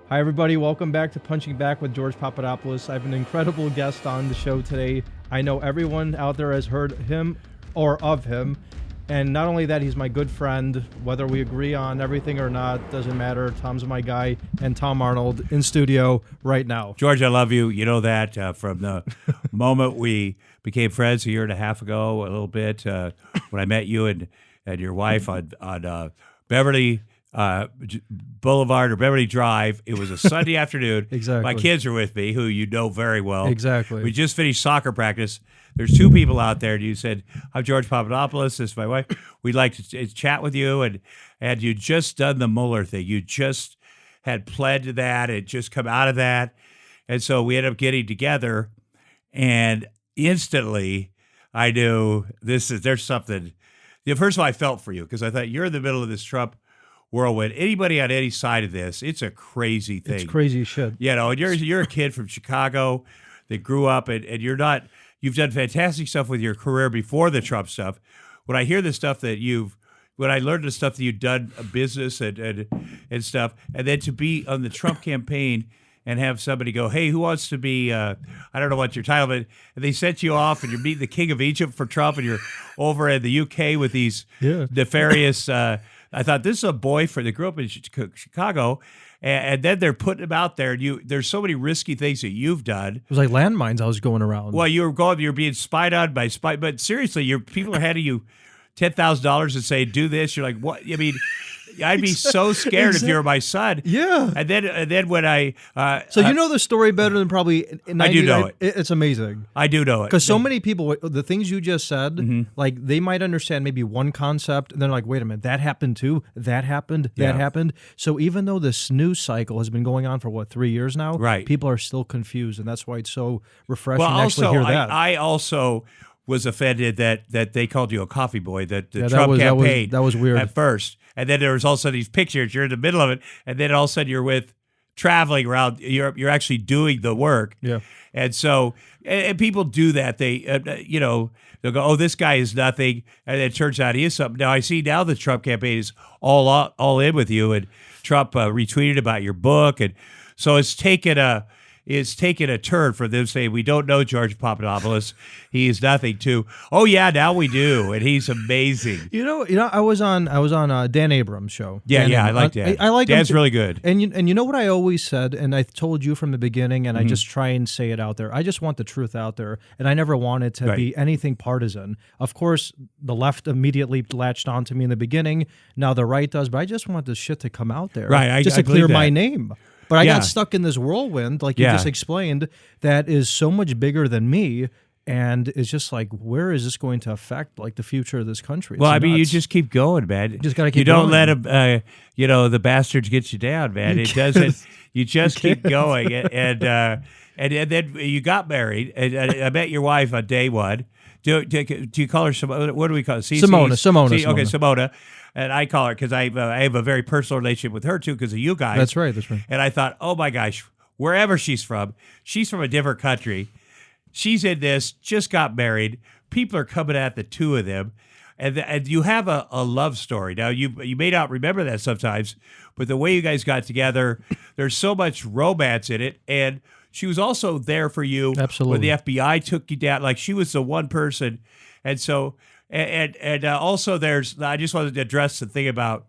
Hi, everybody. Welcome back to Punching Back with George Papadopoulos. I have an incredible guest on the show today. I know everyone out there has heard him or of him. And not only that, he's my good friend. Whether we agree on everything or not, doesn't matter. Tom's my guy. And Tom Arnold in studio right now. George, I love you. You know that from the moment we became friends a year and a half ago, a little bit, when I met you and your wife on Beverly Boulevard or Beverly Drive. It was a Sunday afternoon. Exactly. My kids are with me, who you know very well. Exactly. We just finished soccer practice. There's two people out there. And you said, I'm George Papadopoulos. This is my wife. We'd like to chat with you. And you just done the Mueller thing. You just had pled to that. It just come out of that. And so we ended up getting together. And instantly, I knew there's something. First of all, I felt for you because I thought you're in the middle of this Trump whirlwind. Anybody on any side of this, it's a crazy thing. It's crazy shit. You know, and you're a kid from Chicago that grew up, and you're not. You've done fantastic stuff with your career before the Trump stuff. When I hear the stuff that when I learned the stuff that you've done, business and stuff, and then to be on the Trump campaign and have somebody go, hey, who wants to be, I don't know what your title, but they sent you off and you're meeting the King of Egypt for Trump and you're over in the UK with these nefarious, I thought this is a boy that grew up in Chicago, and then they're putting him out there. And there's so many risky things that you've done. It was like landmines I was going around. Well, you're being spied on by but seriously, people are handing you $10,000 and say, do this. You're like, what? I mean, I'd be so scared if you were my son. Yeah. And then when I so you know the story better than probably 90, I do know it. It's amazing. I do know it because so many people, the things you just said, like they might understand maybe one concept, and they're like, "Wait a minute, that happened too. That happened. That happened." So even though this news cycle has been going on for 3 years now, right? People are still confused, and that's why it's so refreshing to actually hear that. I also was offended that they called you a coffee boy. That the Trump campaign that was weird at first. And then there was also these pictures. You're in the middle of it, and then all of a sudden you're traveling around Europe. You're actually doing the work. Yeah. And so, and people do that. They, they'll go, "Oh, this guy is nothing," and it turns out he is something. Now I see now the Trump campaign is all in with you, and Trump retweeted about your book, and so it's taken a turn for them saying, we don't know George Papadopoulos. He is nothing to, oh yeah, now we do. And he's amazing. You know, I was on Dan Abrams' show. Yeah, I like Dan. I like Dan's him really good. And you know what I always said, and I told you from the beginning, and I just try and say it out there. I just want the truth out there, and I never wanted to be anything partisan. Of course, the left immediately latched onto me in the beginning. Now the right does, but I just want this shit to come out there. Right, just I to clear believe my that. name. But I got stuck in this whirlwind, like you just explained, that is so much bigger than me, and it's just like, where is this going to affect like the future of this country? Well, I mean, you just keep going, man. You just got to keep. You don't going. let him, the bastards get you down, man. It doesn't. You just keep going, and then you got married, and I met your wife on day one. Do you call her Simona? What do we call her? Simona. Okay, Simona. And I call her because I have a very personal relationship with her, too, because of you guys. That's right. And I thought, oh, my gosh, wherever she's from a different country. She's in this, just got married. People are coming at the two of them. And you have a love story. Now, you may not remember that sometimes, but the way you guys got together, there's so much romance in it. And she was also there for you. Absolutely. When the FBI took you down. Like, she was the one person. And so... And also I just wanted to address the thing about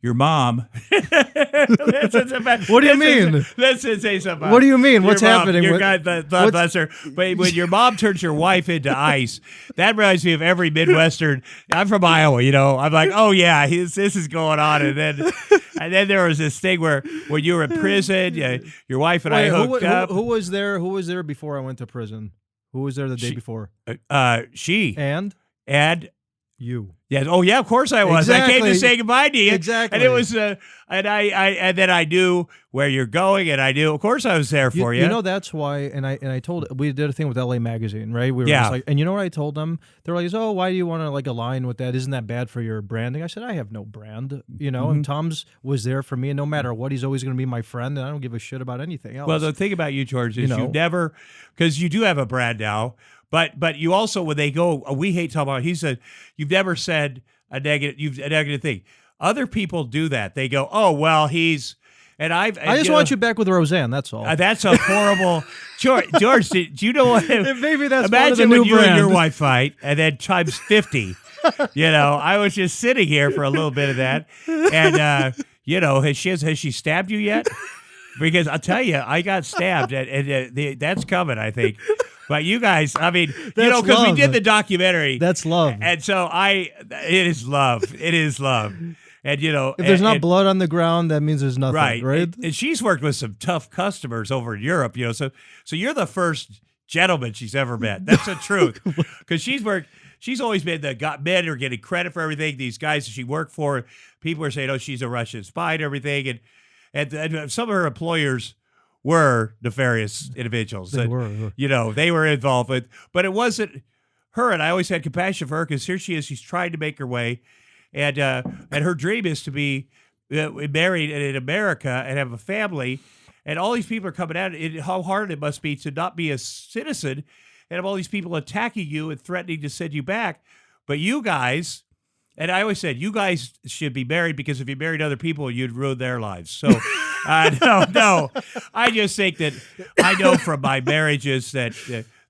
your mom. What do you mean? Let's say something. What do you mean? What's happening? God bless her. But when your mom turns your wife into ice, that reminds me of every Midwestern. I'm from Iowa, I'm like, oh yeah, this is going on. And then there was this thing where when you were in prison, your wife and I hooked up. Who was there? Who was there before I went to prison? Who was there the day before? She. And you. Yeah. Oh, yeah. Of course I was. Exactly. I came to say goodbye to you. Exactly. And it was, and then I knew where you're going, and I knew, of course, I was there for you. You know, that's why. And I told, we did a thing with LA Magazine, right? We were Yeah. just like, and you know what I told them? They're like, oh, why do you want to like align with that? Isn't that bad for your branding? I said, I have no brand, And Tom's was there for me, and no matter what, he's always going to be my friend, and I don't give a shit about anything else. Well, the thing about you, George, is you never, because you do have a brand now. But you also, when they go, we hate talking about, he said, you've never said a negative thing. Other people do that. They go, oh, well, And I just want you back with Roseanne. That's all. That's a horrible. George, do you know what? Maybe that's imagine part of the when new you brand. and your wife fight, and then times 50. I was just sitting here for a little bit of that, and has she stabbed you yet? Because I'll tell you, I got stabbed, and that's coming, I think. But you guys, I mean, because we did the documentary. That's love. And so it is love. It is love. And, if there's not blood on the ground, that means there's nothing, right? And she's worked with some tough customers over in Europe, so you're the first gentleman she's ever met. That's the truth. Because she's always been men are getting credit for everything. These guys that she worked for, people are saying, oh, she's a Russian spy and everything. And some of her employers were nefarious individuals. They were. They were involved with, but it wasn't her. And I always had compassion for her because here she is. She's trying to make her way. And her dream is to be married in America and have a family. And all these people are coming at it. How hard it must be to not be a citizen and have all these people attacking you and threatening to send you back. But you guys, and I always said, you guys should be married because if you married other people, you'd ruin their lives. So, no. I just think that I know from my marriages that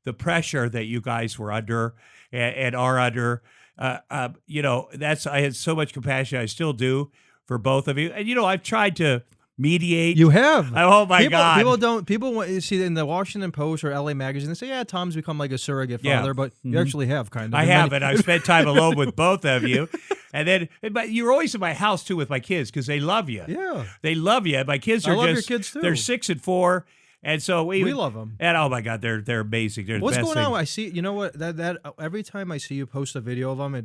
the pressure that you guys were under and are under, I had so much compassion. I still do for both of you. And, I've tried to mediate. You have. Oh, my God. People want you see in the Washington Post or LA Magazine, they say, yeah, Tom's become like a surrogate father, but you actually have kind of. I have, and I've spent time alone with both of you. But you're always in my house, too, with my kids because they love you. Yeah. They love you. My kids are I love your kids, too. They're 6 and 4. And so we love them. And oh my God, they're amazing. They're What's the best going on? thing. I see. You know what? That every time I see you post a video of them,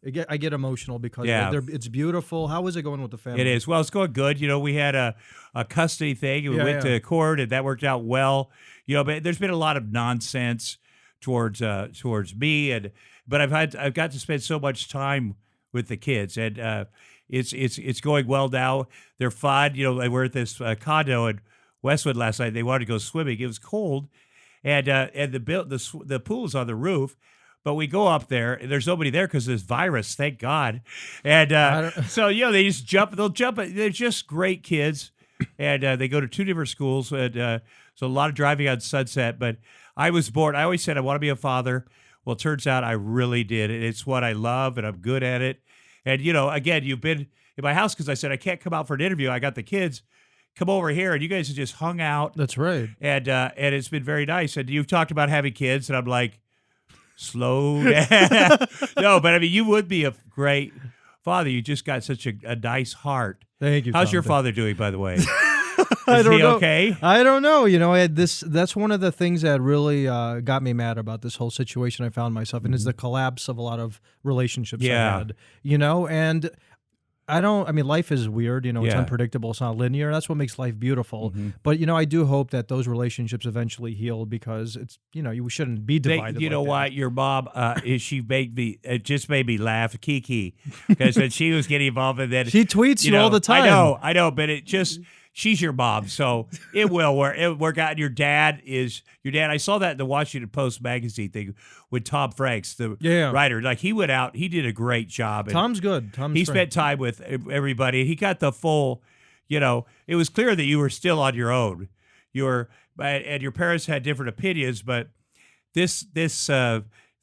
I get emotional because it's beautiful. How is it going with the family? It is. Well, it's going good. We had a custody thing. We went to court, and that worked out well. But there's been a lot of nonsense towards me, but I've got to spend so much time with the kids, and it's going well now. They're fun. They were at this condo in Westwood last night. They wanted to go swimming. It was cold, and the pool is on the roof. But we go up there, and there's nobody there because there's virus, thank God. And so, they just jump. They'll jump. They're just great kids, and they go to 2 different schools. And so a lot of driving on Sunset. But I was born. I always said I want to be a father. Well, it turns out I really did. And it's what I love, and I'm good at it. And, again, you've been in my house because I said I can't come out for an interview. I got the kids. Come over here, and you guys have just hung out. That's right. And it's been very nice. And you've talked about having kids, and I'm like, slow down. No, but I mean, you would be a great father. You just got such a nice heart. Thank you. How's Tom, your father doing, by the way? I don't know. Okay? I don't know. I had this. That's one of the things that really got me mad about this whole situation I found myself in is the collapse of a lot of relationships I had. And I mean, life is weird, it's unpredictable, it's not linear. That's what makes life beautiful. Mm-hmm. But, I do hope that those relationships eventually heal because it's, you shouldn't be divided. You know what? Your mom, she it just made me laugh, Kiki, because when she was getting involved in that. She tweets you all the time. I know, but it just. She's your mom, so it will work. It will work out. Your dad is your dad. I saw that in the Washington Post magazine thing with Tom Franks, the writer. Like he went out, he did a great job. Tom's good. He spent time with everybody. He got the full. It was clear that you were still on your own. And your parents had different opinions, but this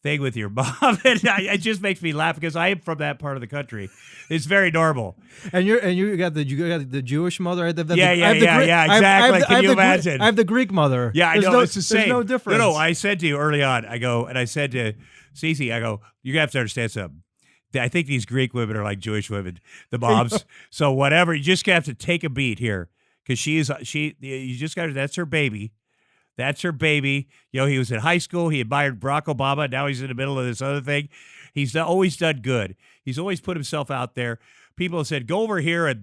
thing with your mom, it just makes me laugh because I am from that part of the country. It's very normal. And you got the Jewish mother. Exactly. Can you imagine? I have the Greek mother. Yeah, I know. It's the same. There's no difference. No. I said to you early on. I said to Cece, you're gonna have to understand something. I think these Greek women are like Jewish women, the moms. So whatever, you just have to take a beat here because you just got to. That's her baby. That's her baby. He was in high school. He admired Barack Obama. Now he's in the middle of this other thing. He's always done good. He's always put himself out there. People have said, go over here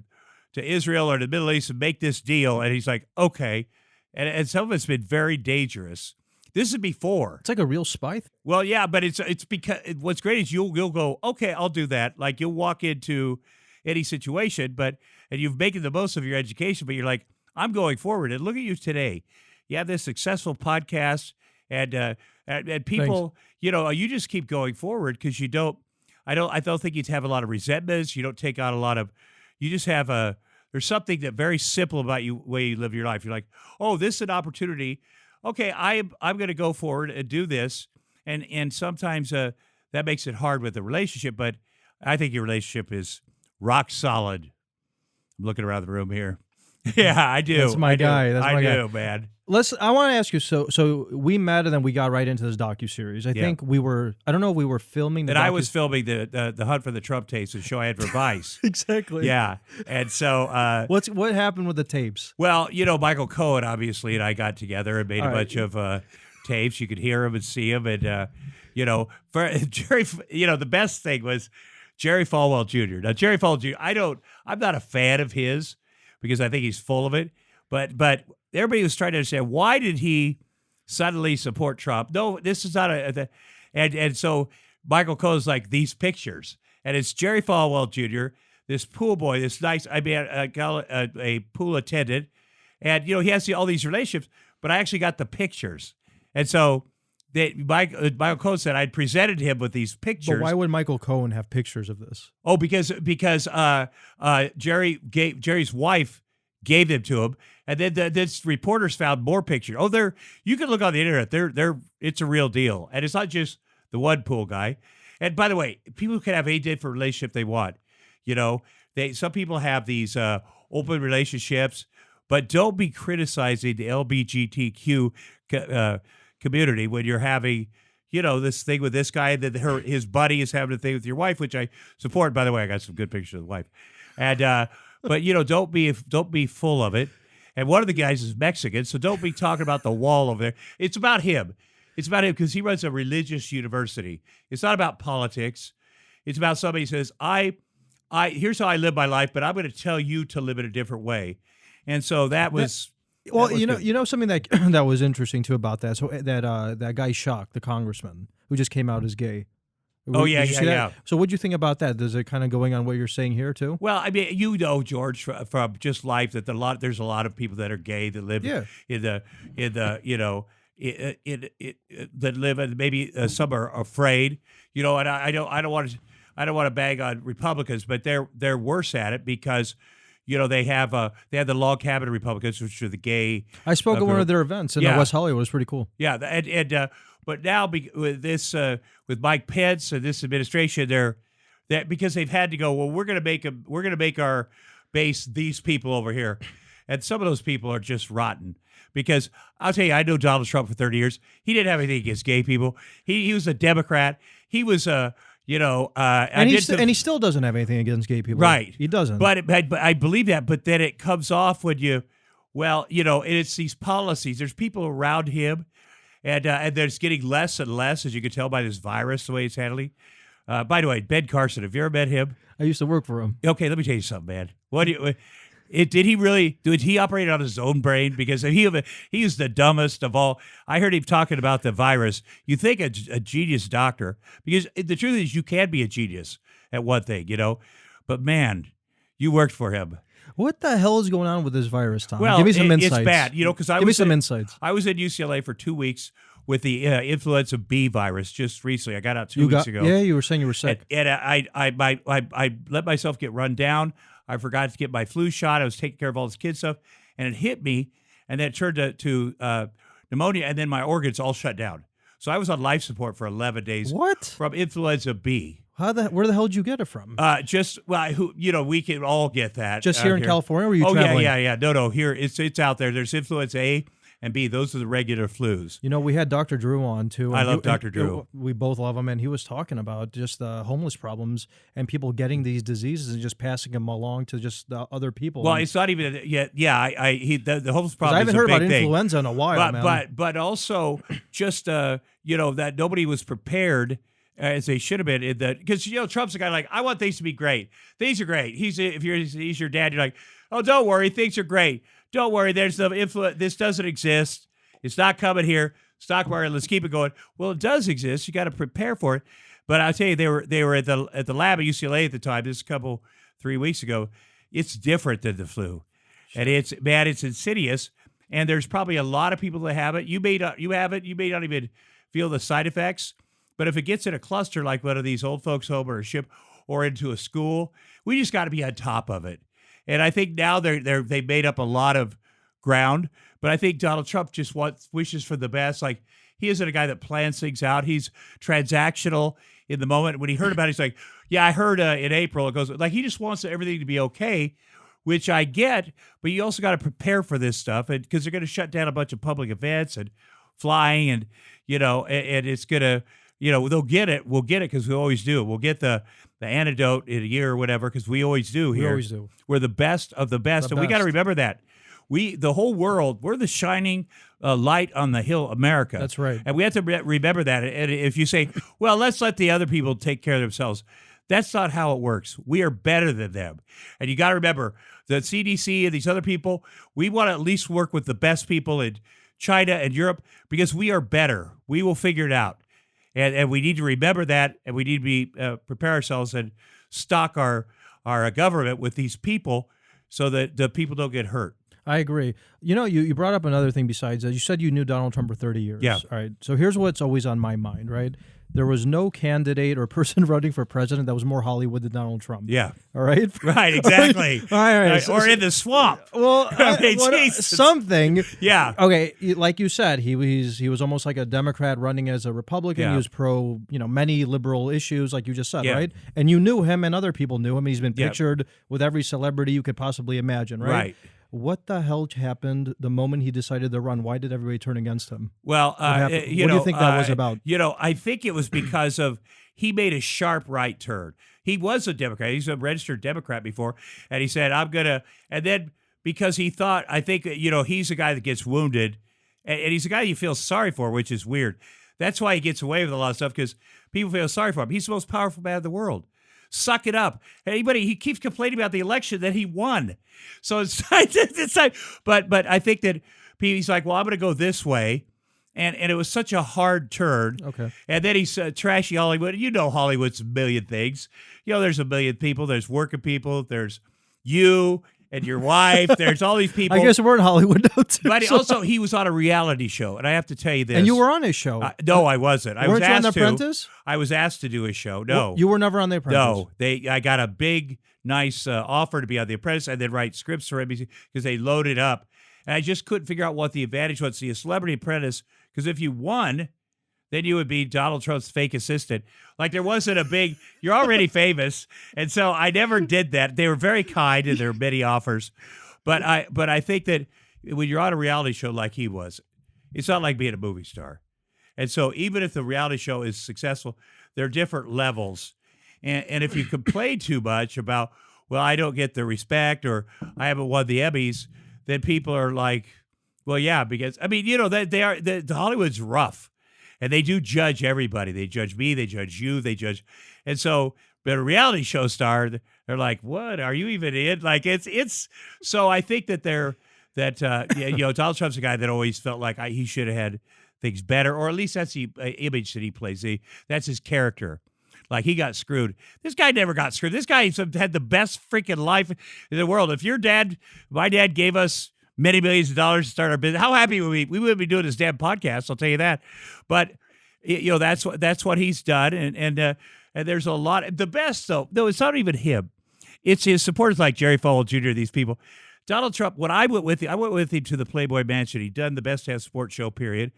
to Israel or the Middle East and make this deal. And he's like, okay. And some of it's been very dangerous. This is before. It's like a real spy. Well, yeah, but it's because what's great is you'll go, okay, I'll do that. Like you'll walk into any situation, and you've making the most of your education, but you're like, I'm going forward. And look at you today. You have this successful podcast, and people, Thanks. You just keep going forward because I don't think you'd have a lot of resentments. You don't take on a lot of, you just have There's something that very simple about you way you live your life. You're like, oh, this is an opportunity. Okay, I'm going to go forward and do this, and sometimes that makes it hard with the relationship. But I think your relationship is rock solid. I'm looking around the room here. Yeah, I do. That's my guy. That's my guy. I do, man. I want to ask you. So we met and then we got right into this docuseries. I think we were. I don't know if we were filming. And I was filming the Hunt for the Trump tapes, the show I had for Vice. Exactly. Yeah, and so what happened with the tapes? Well, Michael Cohen obviously and I got together and made a bunch of tapes. You could hear him and see him, and for Jerry, the best thing was Jerry Falwell Jr. Now Jerry Falwell Jr. I'm not a fan of his because I think he's full of it, but everybody was trying to understand why did he suddenly support Trump? No, this is not and so Michael Cohen's like these pictures, and it's Jerry Falwell Jr., this pool boy, this nice, a pool attendant, and he has all these relationships, but I actually got the pictures, and so Michael Cohen said I'd presented him with these pictures. But why would Michael Cohen have pictures of this? Oh, because Jerry's wife gave them to him, and then this reporters found more pictures. Oh, you can look on the internet. It's a real deal, and it's not just the one pool guy. And by the way, people can have any different relationship they want. Some people have these open relationships, but don't be criticizing the LGBTQ community when you're having, this thing with this guy, that his buddy is having a thing with your wife, which I support. By the way, I got some good pictures of the wife, and but don't be full of it. And one of the guys is Mexican, so don't be talking about the wall over there. It's about him. It's about him because he runs a religious university. It's not about politics. It's about somebody who says, here's how I live my life, but I'm going to tell you to live it a different way. And so that was. Well, good. Something that that was interesting too about that. So that guy Shock, the congressman who just came out as gay. Oh yeah. So what'd you think about that? Is it kind of going on what you're saying here too? Well, I mean, George, from just life that there's a lot of people that are gay that live in the that live, and maybe some are afraid. And I don't want to bag on Republicans, but they're worse at it because. They have the log cabin Republicans, which are the gay. I spoke at one of their events in West Hollywood. It was pretty cool. Yeah, but now with this with Mike Pence and this administration, because they've had to go. Well, we're going to make our base these people over here, and some of those people are just rotten. Because I'll tell you, I know Donald Trump for 30 years. He didn't have anything against gay people. He was a Democrat. He was and he still doesn't have anything against gay people. Right. He doesn't. But I believe that. But then it comes off when and it's these policies. There's people around him, and there's getting less and less, as you can tell by this virus, the way it's handling. By the way, Ben Carson, have you ever met him? I used to work for him. Okay, let me tell you something, man. Did he operate on his own brain? Because he's the dumbest of all. I heard him talking about the virus. You think a genius doctor, because the truth is you can be a genius at one thing, but man, you worked for him. What the hell is going on with this virus, Tom? Well, give me some insights. It's bad, because give me some insights. I was at UCLA for 2 weeks with the influenza B virus just recently. I got out 2 weeks ago. Yeah, you were saying you were sick. And I let myself get run down. I forgot to get my flu shot. I was taking care of all this kid stuff, and it hit me, and then it turned to pneumonia, and then my organs all shut down. So I was on life support for 11 days. What? From influenza B. Where the hell did you get it from? We can all get that. Just here in California, or were you traveling? Yeah. No. Here it's out there. There's influenza A and B. Those are the regular flus. We had Dr. Drew on too. I love Dr. Drew. We both love him, and he was talking about just the homeless problems and people getting these diseases and just passing them along to just the other people. Well, it's not even yet. Yeah, the homeless problem. I haven't heard about thing. Influenza in a while, man. But also just that nobody was prepared. As they should have been, because Trump's a guy like, I want things to be great. Things are great. He's your dad. You're like, oh, don't worry, things are great. Don't worry, there's no influence. This doesn't exist. It's not coming here. Stock market. Let's keep it going. Well, it does exist. You got to prepare for it. But I'll tell you, they were at the lab at UCLA at the time. This is 3 weeks ago. It's different than the flu, and it's insidious. And there's probably a lot of people that have it. You may not have it. You may not even feel the side effects. But if it gets in a cluster like one of these old folks' home or a ship or into a school, we just got to be on top of it. And I think now they made up a lot of ground. But I think Donald Trump just wishes for the best. Like, he isn't a guy that plans things out. He's transactional in the moment. When he heard about it, he's like, yeah, I heard in April. It goes like, he just wants everything to be okay, which I get. But you also got to prepare for this stuff, and because they're going to shut down a bunch of public events and flying, and and it's going to, they'll get it. We'll get it because we always do. We'll get the antidote in a year or whatever, because we always do here. We always do. We're the best of the best, and we got to remember that. The whole world, we're the shining light on the hill, America. That's right. And we have to remember that. And if you say, well, let's let the other people take care of themselves, that's not how it works. We are better than them. And you got to remember, the CDC and these other people, we want to at least work with the best people in China and Europe, because we are better. We will figure it out. And we need to remember that, and we need to be prepare ourselves and stock our government with these people so that the people don't get hurt. I agree. You brought up another thing besides that. You said you knew Donald Trump for 30 years. Yeah. All right. So here's what's always on my mind, right? There was no candidate or person running for president that was more Hollywood than Donald Trump. Yeah. All right? Right, exactly. All right. Or in the swamp. Well, Jesus. something. Yeah. Okay, like you said, he was almost like a Democrat running as a Republican. Yeah. He was pro, many liberal issues, like you just said, Yeah. right? And you knew him, and other people knew him. He's been Yeah. pictured with every celebrity you could possibly imagine, right? Right. What the hell happened the moment he decided to run? Why did everybody turn against him? Well, What do you think that was about? I think it was because of he made a sharp right turn. He was a Democrat. He's a registered Democrat before, and he said, "I'm gonna." And then because he thought, I think he's a guy that gets wounded, and he's a guy you feel sorry for, which is weird. That's why he gets away with a lot of stuff, because people feel sorry for him. He's the most powerful man in the world. Suck it up. He keeps complaining about the election that he won. So it's like, but I think that he's like, well, I'm going to go this way. And it was such a hard turn. Okay. And then he's trashy Hollywood. Hollywood's a million things. There's a million people. There's working people. There's you and your wife. There's all these people. I guess we're in Hollywood now, too. But also, he was on a reality show. And I have to tell you this. And you were on his show. No, I wasn't. I was Weren't you on asked The Apprentice? I was asked to do a show. No. You were never on The Apprentice? No. I got a big, nice offer to be on The Apprentice and then write scripts for NBC, because they loaded up. And I just couldn't figure out what the advantage was to be a Celebrity Apprentice, because if you won, then you would be Donald Trump's fake assistant. Like, there wasn't a big, you're already famous. And so I never did that. They were very kind, and there were many offers. But I think that when you're on a reality show like he was, it's not like being a movie star. And so even if the reality show is successful, there are different levels. And if you complain too much about, well, I don't get the respect, or I haven't won the Emmys, then people are like, well, yeah, because, the Hollywood's rough. And they do judge everybody. They judge me. They judge you. And so, but a reality show star, they're like, what? Are you even in? Like, it's. So I think that Donald Trump's a guy that always felt like he should have had things better, or at least that's the image that he plays. That's his character. Like, he got screwed. This guy never got screwed. This guy had the best freaking life in the world. If my dad gave us many millions of dollars to start our business, how happy would we? We wouldn't be doing this damn podcast, I'll tell you that. But that's what he's done, and there's a lot. The best though, it's not even him. It's his supporters like Jerry Falwell Jr. These people. Donald Trump. When I went with him to the Playboy Mansion. He'd done the Best Damn Sports Show, period.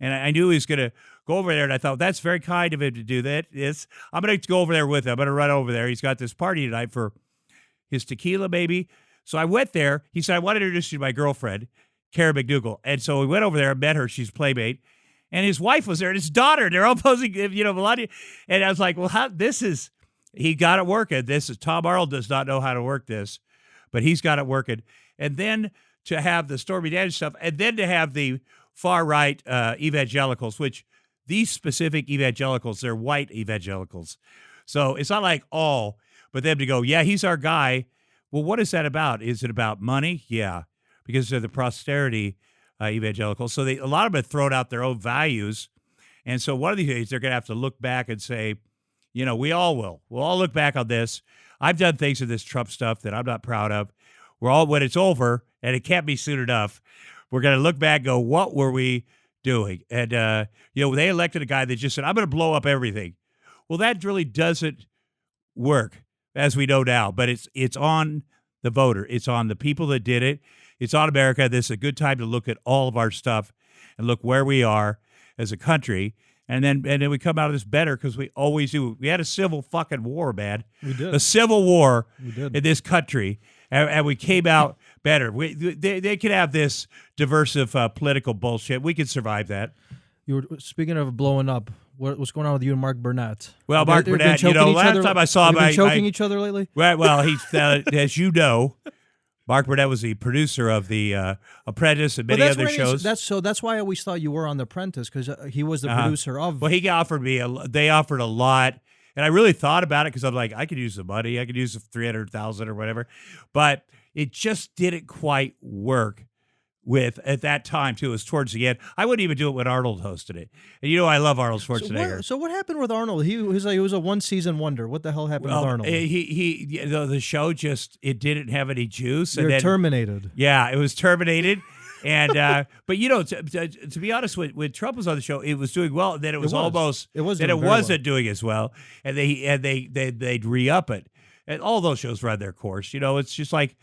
And I knew he was going to go over there, and I thought, that's very kind of him to do that. I'm going to go over there with him. I'm going to run over there. He's got this party tonight for his tequila, maybe. So I went there. He said, I want to introduce you to my girlfriend, Kara McDougal. And so we went over there and met her. She's Playmate. And his wife was there, and his daughter. They're all posing, Melania. And I was like, well, he got it working. Tom Arnold does not know how to work this, but he's got it working. And then to have the Stormy Daniels stuff, and then to have the far-right evangelicals, which these specific evangelicals, they're white evangelicals. So it's not like all, but them to go, yeah, he's our guy. Well, what is that about? Is it about money? Yeah, because they're the prosperity evangelicals. So a lot of them have thrown out their own values. And so one of these days, they're going to have to look back and say, we all will. We'll all look back on this. I've done things with this Trump stuff that I'm not proud of. When it's over, and it can't be soon enough, we're going to look back and go, what were we doing? And, they elected a guy that just said, I'm going to blow up everything. Well, that really doesn't work, as we know now. But it's on the voter. It's on the people that did it. It's on America. This is a good time to look at all of our stuff and look where we are as a country. And then we come out of this better because we always do. We had a civil fucking war, man. We did. A civil war We did. in this country, and we came out better. They could have this diversive political bullshit. We could survive that. You were speaking of blowing up. What's going on with you and Mark Burnett? Well, Mark They've been Burnett, choking each last other- time I saw have him, you been choking each other lately. Well, he's as you know, Mark Burnett was the producer of The Apprentice and many other shows. That's why I always thought you were on The Apprentice, because he was the producer of. Well, he offered me they offered a lot, and I really thought about it because I'm like, I could use the money, I could use the $300,000 or whatever, but it just didn't quite work. With at that time too, it was towards the end. I wouldn't even do it when Arnold hosted it, and I love Arnold Schwarzenegger. So what happened with Arnold? He was a one season wonder. What the hell happened with Arnold? The show just it didn't have any juice. You're and then, terminated. Yeah, it was terminated. And but to be honest, when Trump was on the show, it was doing well. And then it wasn't doing as well, and they'd re-up it. And all those shows run their course. It's like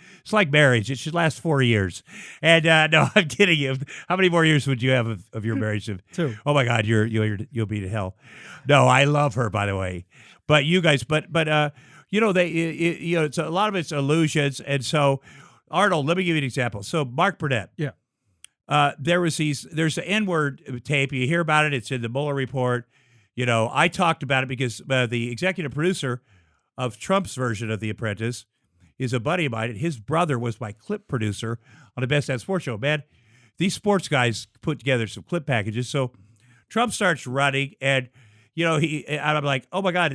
marriage. It should last 4 years. And no, I'm kidding you. How many more years would you have of your marriage? 2. Oh my God, you'll be to hell. No, I love her, by the way. But you guys, it's a lot of it's illusions. And so, Arnold, let me give you an example. So, Mark Burnett. Yeah. There's the N-word tape. You hear about it. It's in the Mueller report. I talked about it because the executive producer of Trump's version of The Apprentice is a buddy of mine. His brother was my clip producer on the Best Damn Sports Show. Man, these sports guys put together some clip packages. So Trump starts running, and I'm like, oh my God,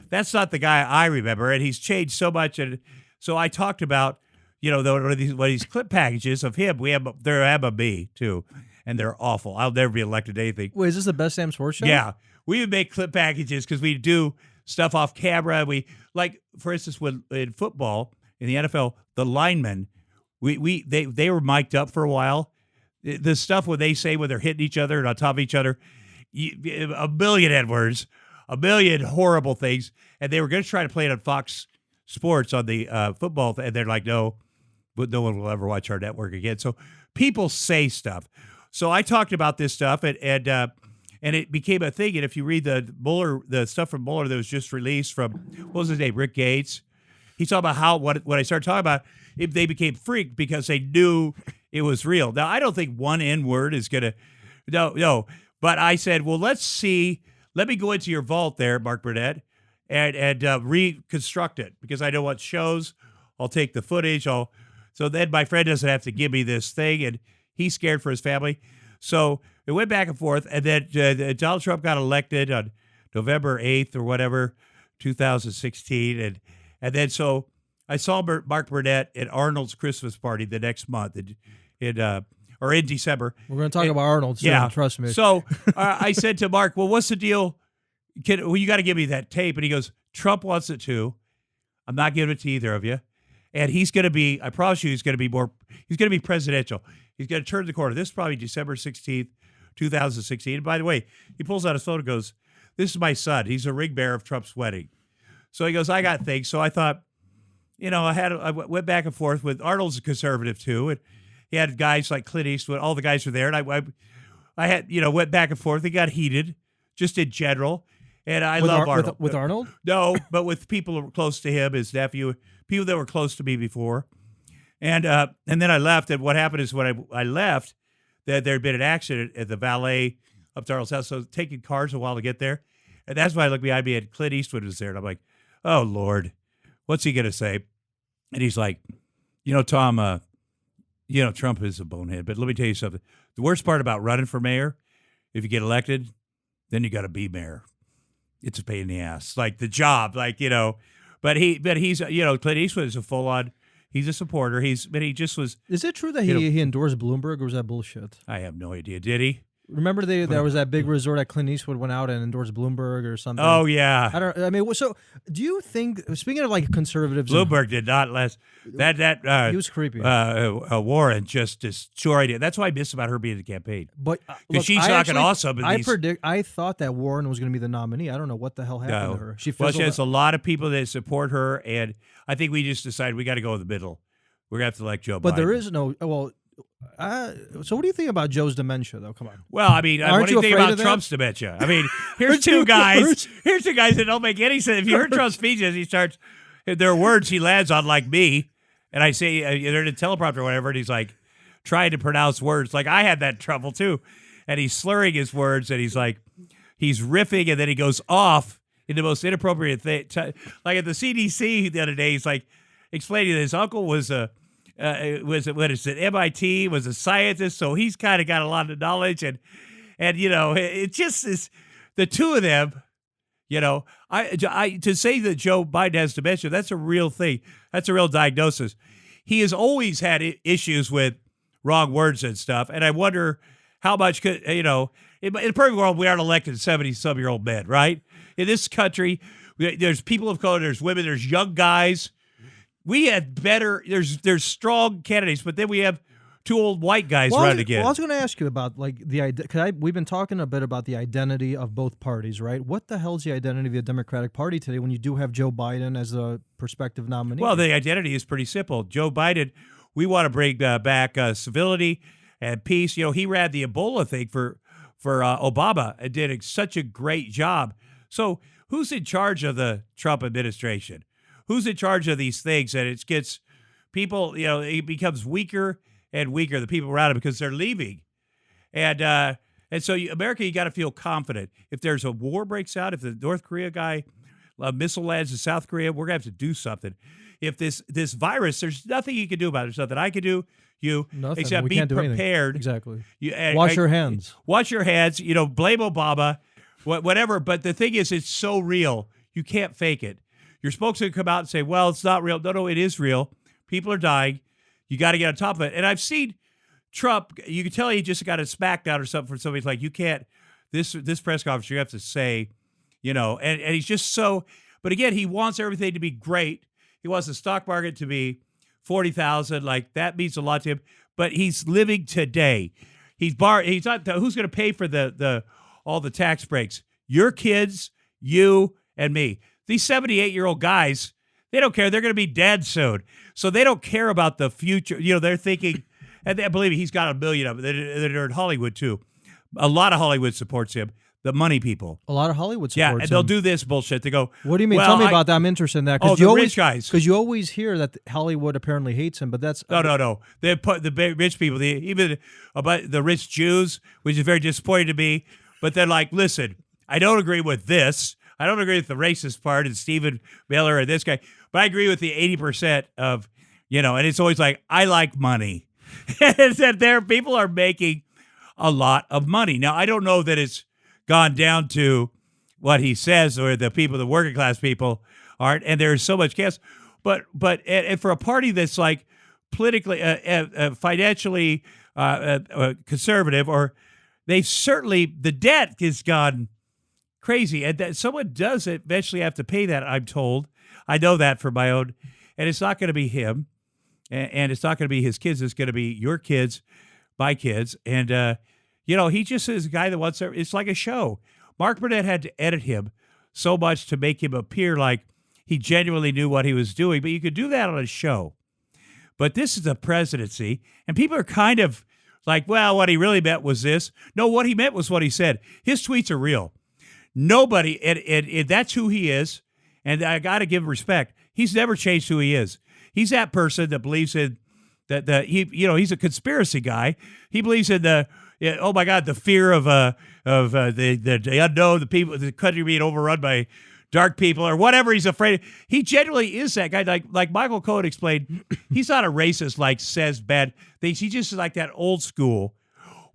that's not the guy I remember, and he's changed so much. And so I talked about one of these clip packages of him. There have a me too, and they're awful. I'll never be elected to anything. Wait, is this the Best Damn Sports Show? Yeah, we would make clip packages because we do stuff off camera. We for instance, when in football in the NFL, the linemen, they were mic'd up for a while. The stuff when they're hitting each other and on top of each other, a million N-words, a million horrible things, and they were going to try to play it on Fox Sports on the football, and they're like, no, but no one will ever watch our network again. So people say stuff. So I talked about this stuff, and it became a thing. And if you read the stuff from Mueller that was just released from, what was his name, Rick Gates, he talked about what I started talking about, they became freaked because they knew it was real. Now, I don't think one N-word is going to, no. But I said, well, let's see. Let me go into your vault there, Mark Burnett, and reconstruct it because I know what shows. I'll take the footage. So then my friend doesn't have to give me this thing, and he's scared for his family. So it went back and forth, and then Donald Trump got elected on November 8th or whatever, 2016. And then so I saw Mark Burnett at Arnold's Christmas party the next month in December. We're going to talk about Arnold soon, yeah. Trust me. So I said to Mark, well, what's the deal? You got to give me that tape. And he goes, Trump wants it too. I'm not giving it to either of you. And he's going to be, I promise you, he's going to be presidential. He's going to turn the corner. This is probably December 16th, 2016. And by the way, he pulls out his phone and goes, this is my son. He's a ring bearer of Trump's wedding. So he goes, I got things. So I thought, I went back and forth with Arnold's a conservative too. And he had guys like Clint Eastwood. All the guys were there. And I had, went back and forth. It got heated just in general. And I love Arnold. With Arnold? No, but with people close to him, his nephew, people that were close to me before. And then I left. And what happened is when I left, that there had been an accident at the valet up to Arnold's house. So taking cars a while to get there. And that's why I looked behind me and Clint Eastwood was there. And I'm like, oh, Lord, what's he going to say? And he's like, Tom, Trump is a bonehead. But let me tell you something. The worst part about running for mayor, if you get elected, then you got to be mayor. It's a pain in the ass. Like the job, but he's, Clint Eastwood is a full on, he's a supporter. He just was. Is it true that he endorsed Bloomberg, or was that bullshit? I have no idea. Did he? Remember there was that big resort that Clint Eastwood went out and endorsed Bloomberg or something? Oh yeah. I mean, so do you think? Speaking of like conservatives, Bloomberg did not last. That he was creepy. Warren just destroyed it. That's what I miss about her being in the campaign. But because she's talking awesome. I thought that Warren was going to be the nominee. I don't know what the hell happened to her. She has a lot of people that support her, and I think we just decided we got to go in the middle. We're gonna have to elect Joe Biden. But there is no so what do you think about Joe's dementia, though? Come on. Well, I mean, what do you think about Trump's dementia? I mean, here's two guys. Here's two guys that don't make any sense. If you heard Trump's speeches, he starts. There are words he lands on like me, and I say they're in a teleprompter or whatever, and he's like trying to pronounce words. Like I had that trouble too, and he's slurring his words, and he's riffing, and then he goes off in the most inappropriate thing. Like at the CDC the other day, he's like explaining that his uncle was MIT, was a scientist, so he's kind of got a lot of knowledge, and it just is the two of them. I to say that Joe Biden has dementia, that's a real thing. That's a real diagnosis. He has always had issues with wrong words and stuff, and I wonder how much could in a perfect world we aren't elected 70-some-year-old men, right? In this country, there's people of color, there's women, there's young guys. We had better. There's strong candidates, but then we have two old white guys running again. Well, I was going to ask you about because we've been talking a bit about the identity of both parties, right? What the hell's the identity of the Democratic Party today when you do have Joe Biden as a prospective nominee? Well, the identity is pretty simple. Joe Biden, we want to bring back civility and peace. He ran the Ebola thing for Obama and did such a great job. So who's in charge of the Trump administration? Who's in charge of these things? And it gets people, it becomes weaker and weaker, the people around it, because they're leaving. And so America, you got to feel confident. If there's a war breaks out, if the North Korea guy missile lands in South Korea, we're going to have to do something. If this virus, there's nothing you can do about it. There's nothing I can do, nothing. Except be prepared. Exactly. Wash your hands. Wash your hands. Blame Obama, whatever. But the thing is, it's so real. You can't fake it. Your spokesman come out and say, well, it's not real. No, it is real. People are dying. You got to get on top of it. And I've seen Trump, you can tell he just got a smackdown or something from somebody. Like, you can't, this press conference, you have to say, and he's just so, but again, he wants everything to be great. He wants the stock market to be 40,000. Like, that means a lot to him. But he's living today. He's not, who's going to pay for all the tax breaks? Your kids, you, and me. These 78-year-old guys, they don't care. They're going to be dead soon. So they don't care about the future. They're thinking, and believe me, he's got a million of them. They're in Hollywood, too. A lot of Hollywood supports him. The money people. A lot of Hollywood supports him. Yeah, and they'll do this bullshit. They go, what do you mean? Tell me about that. I'm interested in that. The rich guys. Because you always hear that Hollywood apparently hates him, but that's... No. They put the rich people, even about the rich Jews, which is very disappointing to me. But they're like, listen, I don't agree with this. I don't agree with the racist part and Stephen Miller and this guy, but I agree with the 80% of, and it's always like, I like money. It's that people are making a lot of money. Now, I don't know that it's gone down to what he says or the working class people aren't, and there's so much chaos. But for a party that's like politically, financially conservative, or they've certainly, the debt has gone crazy, and that someone does eventually have to pay that, I'm told. I know that for my own, and it's not going to be him, and it's not going to be his kids. It's going to be your kids, my kids, and he just is a guy that wants to, it's like a show. Mark Burnett had to edit him so much to make him appear like he genuinely knew what he was doing, but you could do that on a show. But this is a presidency, and people are kind of like, well, what he really meant was this. No, what he meant was what he said. His tweets are real. Nobody, and that's who he is, and I got to give him respect. He's never changed who he is. He's that person that believes in he's a conspiracy guy. He believes in the fear of the unknown, the country being overrun by dark people or whatever he's afraid of. He genuinely is that guy. Like Michael Cohen explained, he's not a racist, like says bad things. He just is like that old school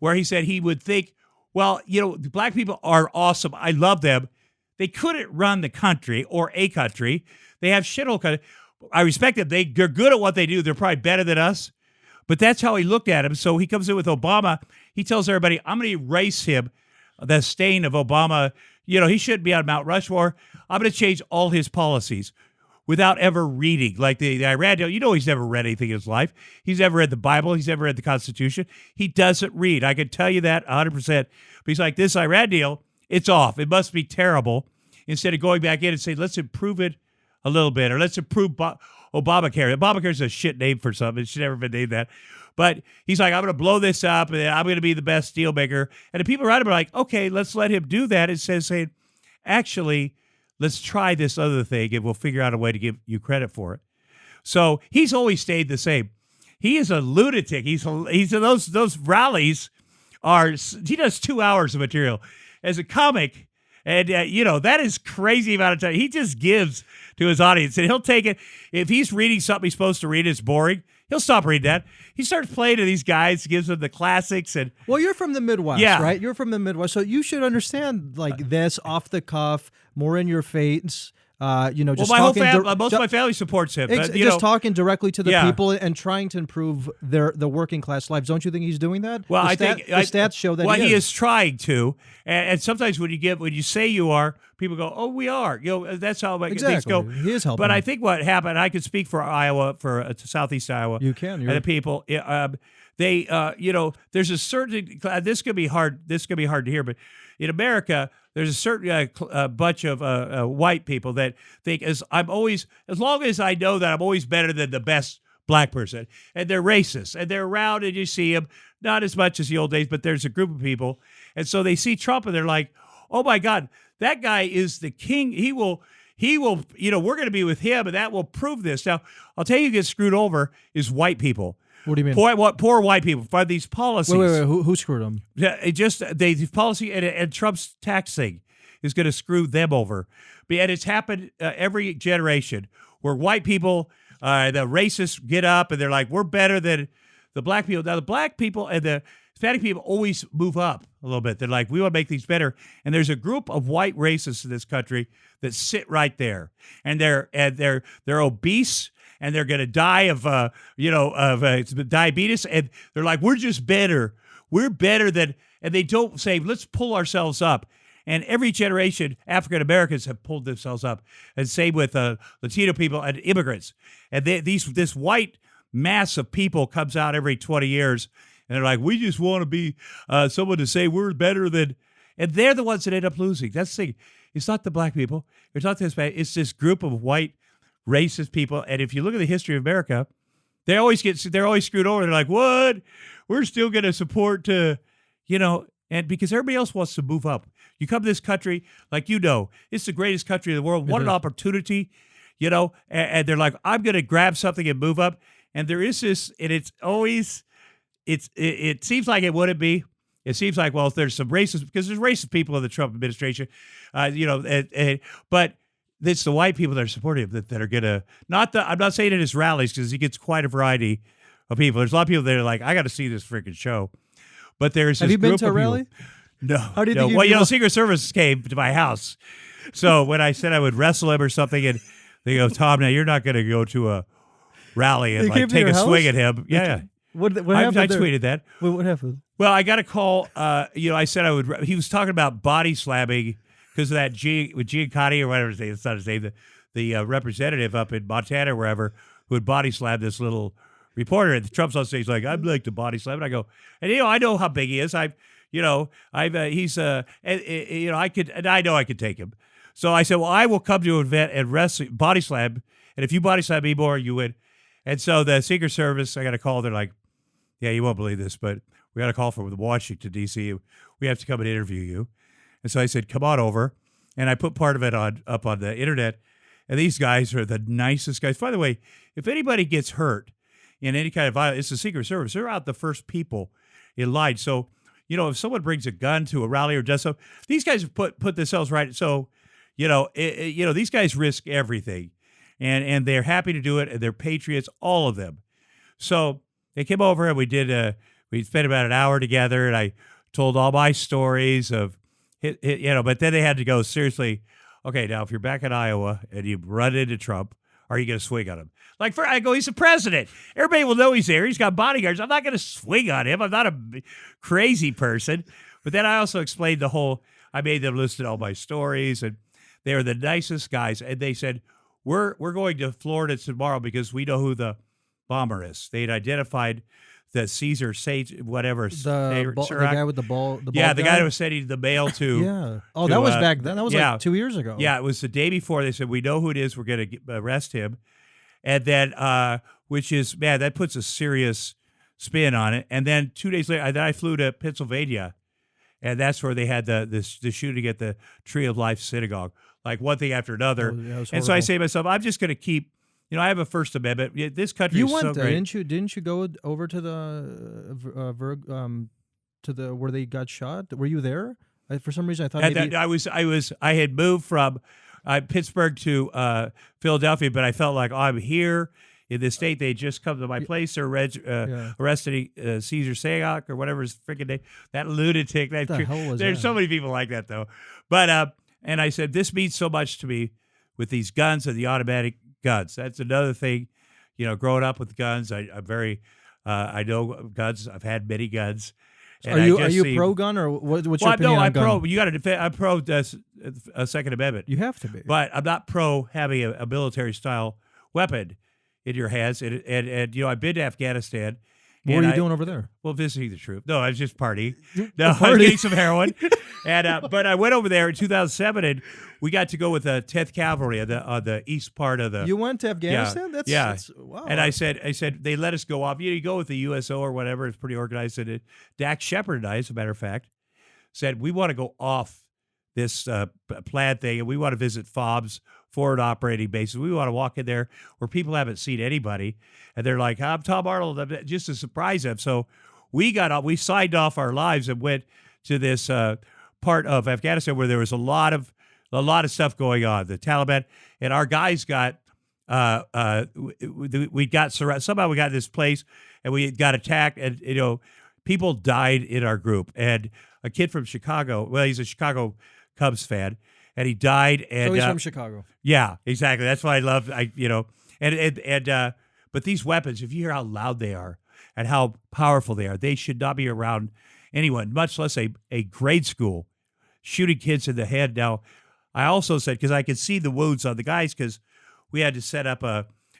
where he said he would think, well, black people are awesome. I love them. They couldn't run the country or a country. They have shithole country. I respect them. They're good at what they do. They're probably better than us. But that's how he looked at him. So he comes in with Obama. he tells everybody, I'm going to erase him, the stain of Obama. He shouldn't be on Mount Rushmore. I'm going to change all his policies without ever reading. Like the Iran deal, he's never read anything in his life. He's never read the Bible. He's never read the Constitution. He doesn't read. I can tell you that 100%. But he's like, this Iran deal, it's off. It must be terrible. Instead of going back in and saying, let's improve it a little bit, or let's improve Obamacare. Obamacare is a shit name for something. It should never been named that. But he's like, I'm going to blow this up, and I'm going to be the best deal maker. And the people around him are like, okay, let's let him do that. Instead of saying, actually, let's try this other thing, and we'll figure out a way to give you credit for it. So he's always stayed the same. He is a lunatic. He's those rallies are. He does 2 hours of material as a comic, and that is crazy amount of time. He just gives to his audience, and he'll take it. If he's reading something he's supposed to read, it's boring. He'll stop reading that. He starts playing to these guys, gives them the classics. And well, you're from the Midwest, right? You're from the Midwest, so you should understand this off the cuff, more in your face. Just my whole family, most of my family supports him. Just talking directly to the people and trying to improve the working class lives. Don't you think he's doing that? Well, the stats show that. Well, he is trying to, and sometimes when you say you are, people go, "Oh, we are." That's how things go. He is helping. But I think what happened, I can speak for Iowa, for Southeast Iowa. You can. And the people, there's a certain. This could be hard. This could be hard to hear, but in America, there's a certain bunch of white people that think as long as I know that I'm always better than the best black person, and they're racist, and they're around, and you see them, not as much as the old days, but there's a group of people, and so they see Trump, and they're like, oh my God, that guy is the king. He will, we're going to be with him, and that will prove this. Now, I'll tell you who gets screwed over is white people. What do you mean? Poor white people by these policies. Wait. Who screwed them? Yeah, the policy and Trump's tax thing is going to screw them over. And it's happened every generation where white people, the racists get up and they're like, we're better than the black people. Now, the black people and the Hispanic people always move up a little bit. They're like, we want to make things better. And there's a group of white racists in this country that sit right there, and they're obese. And they're going to die of diabetes. And they're like, we're just better. We're better than, and they don't say, let's pull ourselves up. And every generation, African Americans have pulled themselves up. And same with Latino people and immigrants. And this white mass of people comes out every 20 years. And they're like, we just want to be someone to say we're better than, and they're the ones that end up losing. That's the thing. It's not the black people. It's not the Hispanic. It's this group of white racist people. And if you look at the history of America, they're always screwed over. They're like, what? We're still going to support, and because everybody else wants to move up. You come to this country, it's the greatest country in the world. What an opportunity, and they're like, I'm going to grab something and move up. And there is this, and it's always, it seems like it wouldn't be. It seems like, well, there's some racist, because there's racist people in the Trump administration, but it's the white people that are supporting him that are going to, I'm not saying it is rallies, because he gets quite a variety of people. There's a lot of people that are like, I got to see this freaking show. But there's this Have you been group to a of people- rally? No. How do you think the Secret Service came to my house. So when I said I would wrestle him or something, and they go, Tom, now you're not going to go to a rally and take a swing at him. Yeah. What happened? I tweeted that. What happened? Well, I got a call. I said I would. He was talking about body slamming because of that with Giancotti or whatever his name. It's not his name. The representative up in Montana or wherever who had body slammed this little reporter. And Trump's on stage like, I'd like to body slam. And I go, and I know how big he is. I know I could take him. So I said, well, I will come to an event and body slam. And if you body slam me more, you win. And so the Secret Service, I got a call. They're like, yeah, you won't believe this, but we got a call from Washington, D.C. We have to come and interview you. And so I said, come on over. And I put part of it up on the internet. And these guys are the nicest guys. By the way, if anybody gets hurt in any kind of violence, it's the Secret Service. They're out the first people in line. So, if someone brings a gun to a rally or does so, these guys have put themselves right. So, these guys risk everything. And they're happy to do it, and they're patriots, all of them. So they came over, and we spent about an hour together, and I told all my stories of, but then they had to go, seriously, okay, now if you're back in Iowa and you run into Trump, Are you going to swing on him? Like, I go, he's the president. Everybody will know he's there. He's got bodyguards. I'm not going to swing on him. I'm not a crazy person. But then I also explained I made them listen to all my stories, and they were the nicest guys. And they said, we're going to Florida tomorrow because we know who the bomber is. They'd identified the Caesar Sage, whatever. The guy with the ball. The the guy who was sending the mail to. Yeah. Oh, that was back then. That was like 2 years ago. Yeah, it was the day before. They said, we know who it is. We're going to arrest him. And then, which is, man, that puts a serious spin on it. And then 2 days later, then I flew to Pennsylvania. And that's where they had the shooting at the Tree of Life Synagogue, like one thing after another. And so I say to myself, I'm just going to keep, I have a First Amendment. This country is so great. Didn't you go over to the where they got shot? Were you there? For some reason, I thought I had moved from Pittsburgh to Philadelphia, but I felt like I'm here in the state. They just come to my place. They're arresting Caesar Sayok or whatever his freaking name. That lunatic. What the hell was There's that? so many people like that, though. But and I said, this means so much to me with these guns and the automatic guns. That's another thing. Growing up with guns, I'm very. I know guns. I've had many guns. And are you pro gun or what's your opinion on gun? Pro. You got to defend. I'm pro a Second Amendment. You have to be. But I'm not pro having a military style weapon in your hands. And I've been to Afghanistan. What were you doing over there? Well, visiting the troop. No, I was just partying. No, I was getting some heroin. But I went over there in 2007, and we got to go with the 10th Cavalry on the east part of the. You went to Afghanistan? Yeah. That's wow. And I said they let us go off. You go with the USO or whatever. It's pretty organized. And Dax Shepard and I, as a matter of fact, said we want to go off this planned thing, and we want to visit FOBs, forward operating bases. We want to walk in there where people haven't seen anybody, and they're like, I'm Tom Arnold, just to surprise them. So we signed off our lives and went to this part of Afghanistan where there was a lot of stuff going on. The Taliban and our guys got we got surrounded. Somehow we got this place and we got attacked, and people died in our group. And a kid from Chicago, well, he's a Chicago Cubs fan, and he died. And so he's from Chicago. Yeah, exactly. That's what I love. But these weapons, if you hear how loud they are and how powerful they are, they should not be around anyone, much less a grade school shooting kids in the head. Now, I also said, because I could see the wounds on the guys, because we had to set up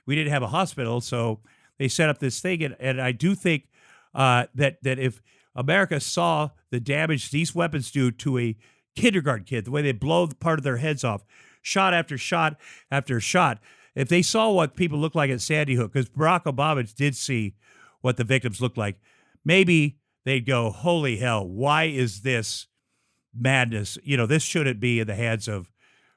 we didn't have a hospital, so they set up this thing, and I do think that if America saw the damage these weapons do to a kindergarten kid, the way they blow part of their heads off, shot after shot after shot, if they saw what people look like at Sandy Hook, because Barack Obama did see what the victims looked like, maybe they'd go, holy hell, why is this madness? This shouldn't be in the hands of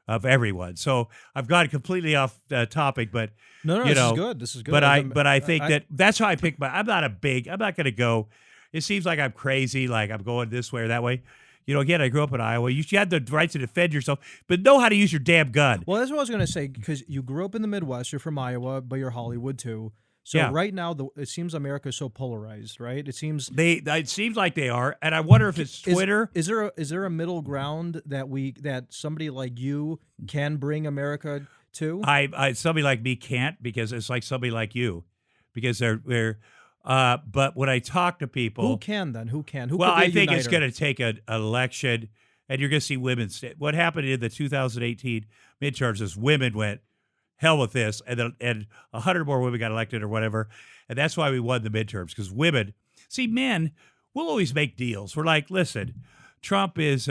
everyone. So I've gone completely off topic, but no, this is good. This is good. But I think that's how I pick I'm not going to go. It seems like I'm crazy, like I'm going this way or that way. Again, I grew up in Iowa. You had the right to defend yourself, but know how to use your damn gun. Well, that's what I was going to say, because you grew up in the Midwest. You're from Iowa, but you're Hollywood too. So right now, it seems America is so polarized, right? It seems it seems like they are, and I wonder if it's Twitter. Is there a middle ground that somebody like you can bring America to? Somebody like me can't, because it's like somebody like you, because they're. But when I talk to people, who can then? Who can? Well, I think it's going to take an election, and you're going to see women. What happened in the 2018 midterms is women went, hell with this, and 100 more women got elected or whatever, and that's why we won the midterms, because women. See, men, we'll always make deals. We're like, listen, Trump is,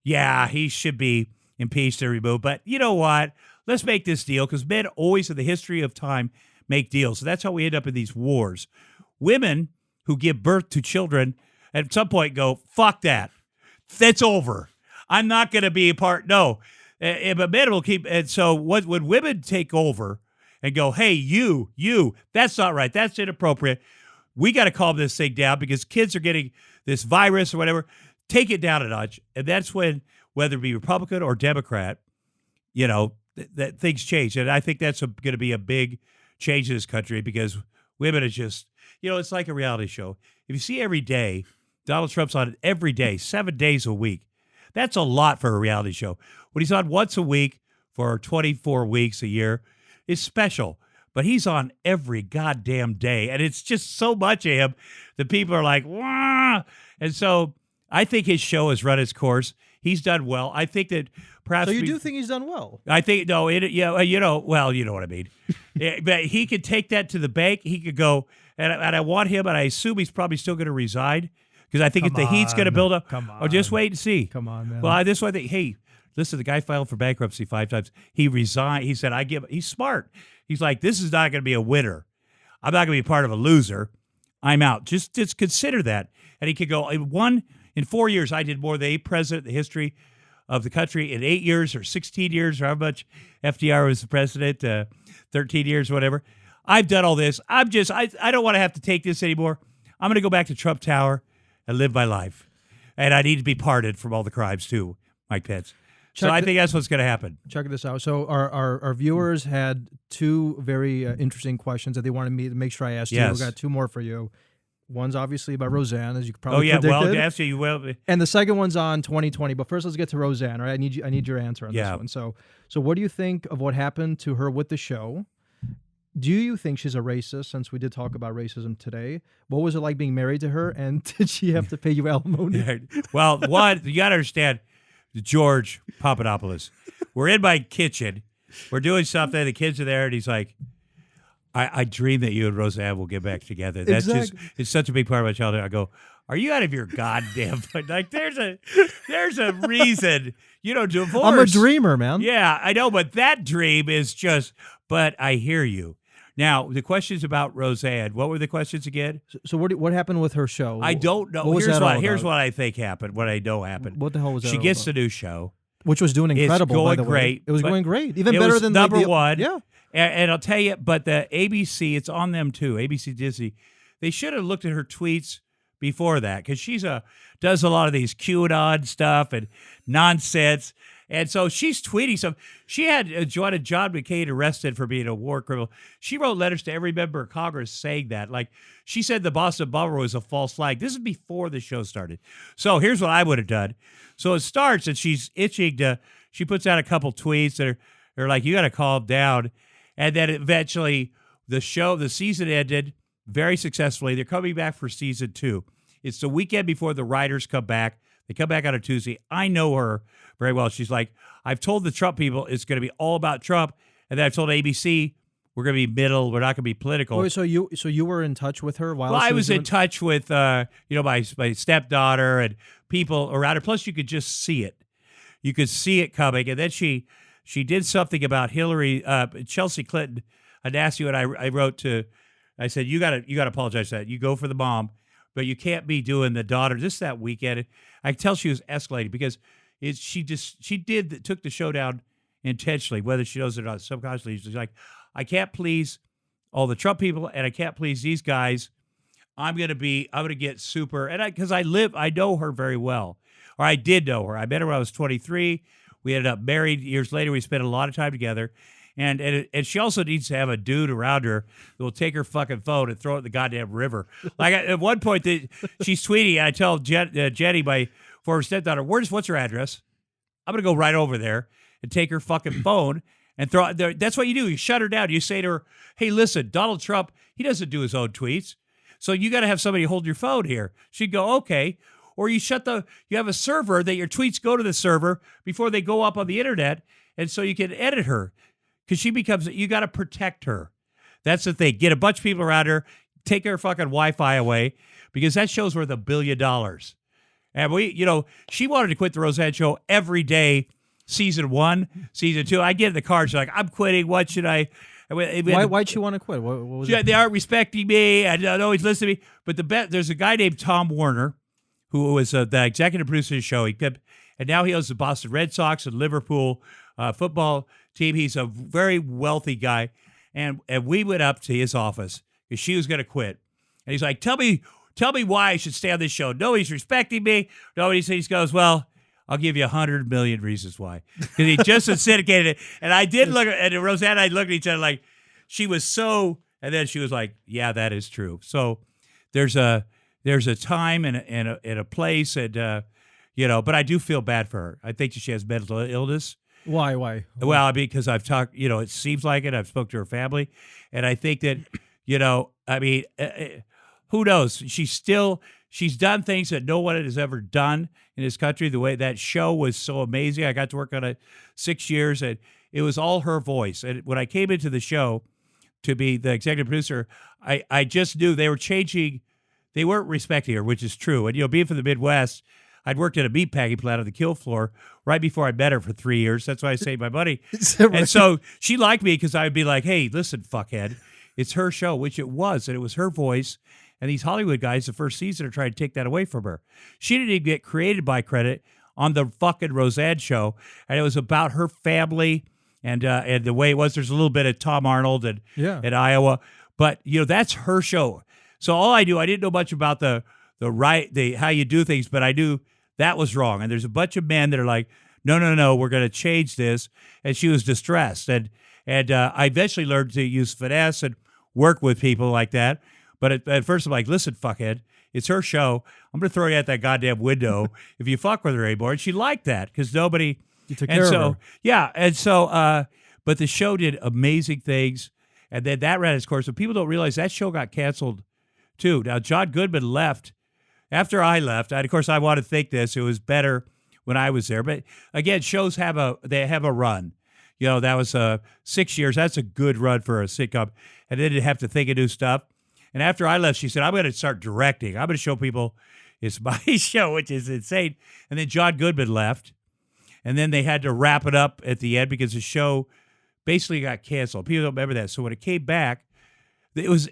he should be impeached and removed, but you know what? Let's make this deal, because men always in the history of time make deals. So that's how we end up in these wars. Women who give birth to children at some point go, fuck that. That's over. I'm not going to be a part. No. But men will keep. And so when women take over and go, hey, you, that's not right. That's inappropriate. We got to calm this thing down, because kids are getting this virus or whatever. Take it down a notch. And that's when, whether it be Republican or Democrat, that things change. And I think that's going to be a big change in this country, because women are just, it's like a reality show. If you see every day, Donald Trump's on it every day, 7 days a week. That's a lot for a reality show. When he's on once a week for 24 weeks a year, is special, but he's on every goddamn day, and it's just so much of him that people are like, wah! And so I think his show has run its course. He's done well. I think that perhaps. So you do think he's done well? I think no. You know what I mean. But he could take that to the bank. He could go, and I want him, and I assume he's probably still going to resign because I think if the heat's going to build up. Come on. Oh, just wait and see. Come on, man. Well, this one thing. Hey, listen, the guy filed for bankruptcy 5 times. He resigned. He said, he's smart. He's like, this is not going to be a winner. I'm not going to be part of a loser. I'm out. Just consider that. And he could go, in 4 years, I did more than any president in the history of the country. In 8 years or 16 years or how much FDR was the president, 13 years or whatever. I've done all this. I don't want to have to take this anymore. I'm going to go back to Trump Tower and live my life. And I need to be pardoned from all the crimes too, Mike Pence. So I think that's what's going to happen. Check this out. So our viewers had two very interesting questions that they wanted me to make sure I asked you. We got two more for you. One's obviously about Roseanne, as you probably predicted. Well, actually, you will. And the second one's on 2020. But first, let's get to Roseanne. Right? I need your answer on this one. So what do you think of what happened to her with the show? Do you think she's a racist? Since we did talk about racism today, what was it like being married to her? And did she have to pay you alimony? Well, one, you got to understand, George Papadopoulos. We're in my kitchen. We're doing something. The kids are there, and he's like, I dream that you and Roseanne will get back together. That's just, it's such a big part of my childhood. I go, are you out of your goddamn mind? Like, there's a reason, divorce. I'm a dreamer, man. Yeah, I know, but that dream is just, but I hear you. Now, the questions about Roseanne, what were the questions again? So what happened with her show? I don't know. Here's what I think happened, what I know happened. What the hell was that? She gets the new show. Which was doing incredible, going by the way. Great. It was going great. Even better than number one. Yeah. And I'll tell you, but the ABC, it's on them too, ABC Disney. They should have looked at her tweets before that because she's does a lot of these QAnon stuff and nonsense. And so she's tweeting some. She had John McCain arrested for being a war criminal. She wrote letters to every member of Congress saying that. Like, she said the Boston bomber was a false flag. This is before the show started. So here's what I would have done. So it starts, and she's itching to. She puts out a couple tweets that are like, you got to calm down. And then eventually the season ended very successfully. They're coming back for season 2. It's the weekend before the writers come back. They come back on a Tuesday. I know her very well. She's like, I've told the Trump people it's going to be all about Trump. And then I've told ABC we're going to be middle. We're not going to be political. Wait, so you were in touch with her while I was in touch with my stepdaughter and people around her. Plus, you could just see it. You could see it coming. And then she did something about Chelsea Clinton. A nasty one I wrote to. I said, you got to apologize for that. You go for the mom, but you can't be doing the daughter. Just that weekend, I could tell she was escalating because she took the show down intentionally, whether she knows it or not, subconsciously. She's like, I can't please all the Trump people, and I can't please these guys. I'm gonna get super, and because I know her very well, or I did know her. I met her when I was 23. We ended up married years later. We spent a lot of time together. And she also needs to have a dude around her who will take her fucking phone and throw it in the goddamn river. Like, at one point, she's tweeting, and I tell Jenny, my former stepdaughter, what's her address? I'm going to go right over there and take her fucking phone and throw it there. That's what you do. You shut her down. You say to her, hey, listen, Donald Trump, he doesn't do his own tweets. So you got to have somebody hold your phone here. She'd go, okay. Or you have a server that your tweets go to the server before they go up on the internet. And so you can edit her. Because you got to protect her. That's the thing. Get a bunch of people around her, take her fucking Wi-Fi away, because that show's worth $1 billion. And she wanted to quit the Roseanne show every day, season 1, season 2. I get in the car, she's like, I'm quitting. What should I? Why'd she want to quit? What was it? They aren't respecting me. I don't always listen to me. But there's a guy named Tom Warner, who was the executive producer of the show. And now he owns the Boston Red Sox and Liverpool football team. He's a very wealthy guy. And we went up to his office because she was going to quit. And he's like, tell me why I should stay on this show. Nobody's respecting me. He goes, well, I'll give you 100 million reasons why. Because he just syndicated it. And I did look at Roseanne and I looked at each other like, she was so, and then she was like, yeah, that is true. So there's a time and a place, and but I do feel bad for her. I think she has mental illness. Why? Why? Well, I mean, because I've talked, it seems like it. I've spoke to her family, and I think that, I mean, who knows? She's done things that no one has ever done in this country. The way that show was so amazing. I got to work on it 6 years, and it was all her voice. And when I came into the show to be the executive producer, I just knew they were changing. They weren't respecting her, which is true. And, being from the Midwest, I'd worked at a meatpacking plant on the kill floor right before I met her for 3 years. That's why I saved my money. And so she liked me because I would be like, hey, listen, fuckhead, it's her show, which it was. And it was her voice. And these Hollywood guys, the first season, are trying to take that away from her. She didn't even get created by credit on the fucking Roseanne show. And it was about her family and the way it was. There's a little bit of Tom Arnold and Iowa. But, that's her show. So all I didn't know much about the how you do things, but I knew that was wrong. And there's a bunch of men that are like, no, we're going to change this. And she was distressed. And I eventually learned to use finesse and work with people like that. But at first I'm like, listen, fuckhead, it's her show. I'm going to throw you out that goddamn window if you fuck with her anymore. And she liked that because nobody. You took care of her. Yeah. And so, but the show did amazing things. And then that ran its course. So people don't realize that show got canceled too. Now, John Goodman left. After I left, of course, I want to think this. It was better when I was there. But again, shows have a run. That was 6 years. That's a good run for a sitcom. And they didn't have to think of new stuff. And after I left, she said, I'm going to start directing. I'm going to show people it's my show, which is insane. And then John Goodman left. And then they had to wrap it up at the end because the show basically got canceled. People don't remember that. So when it came back, it was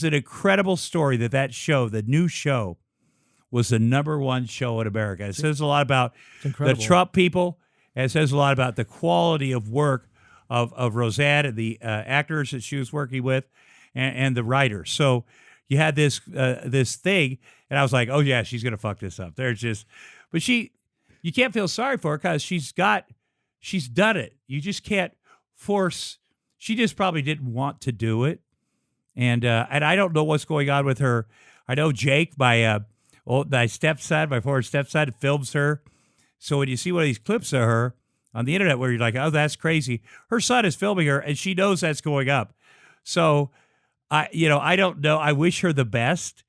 an incredible story that show, the new show, was the #1 show in America. It says a lot about the Trump people, and it says a lot about the quality of work of Roseanne and the actors that she was working with and the writers. So you had this thing, and I was like, oh, yeah, she's going to fuck this up. But you can't feel sorry for her because she's done it. You just can't force. She just probably didn't want to do it. And I don't know what's going on with her. I know Jake, my stepson, my former stepson, films her. So when you see one of these clips of her on the internet where you're like, oh, that's crazy, her son is filming her, and she knows that's going up. So, I don't know. I wish her the best.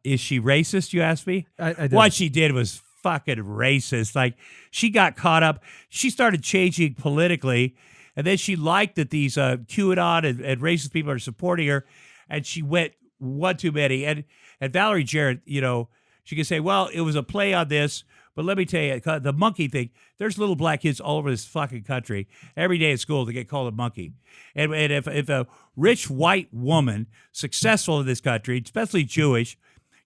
Is she racist, you asked me? I did. What she did was fucking racist. Like, she got caught up. She started changing politically, and then she liked that these QAnon and racist people are supporting her, and she went one too many. And Valerie Jarrett, she could say, well, it was a play on this, but let me tell you, the monkey thing, there's little black kids all over this fucking country every day at school that get called a monkey. And if a rich white woman, successful in this country, especially Jewish,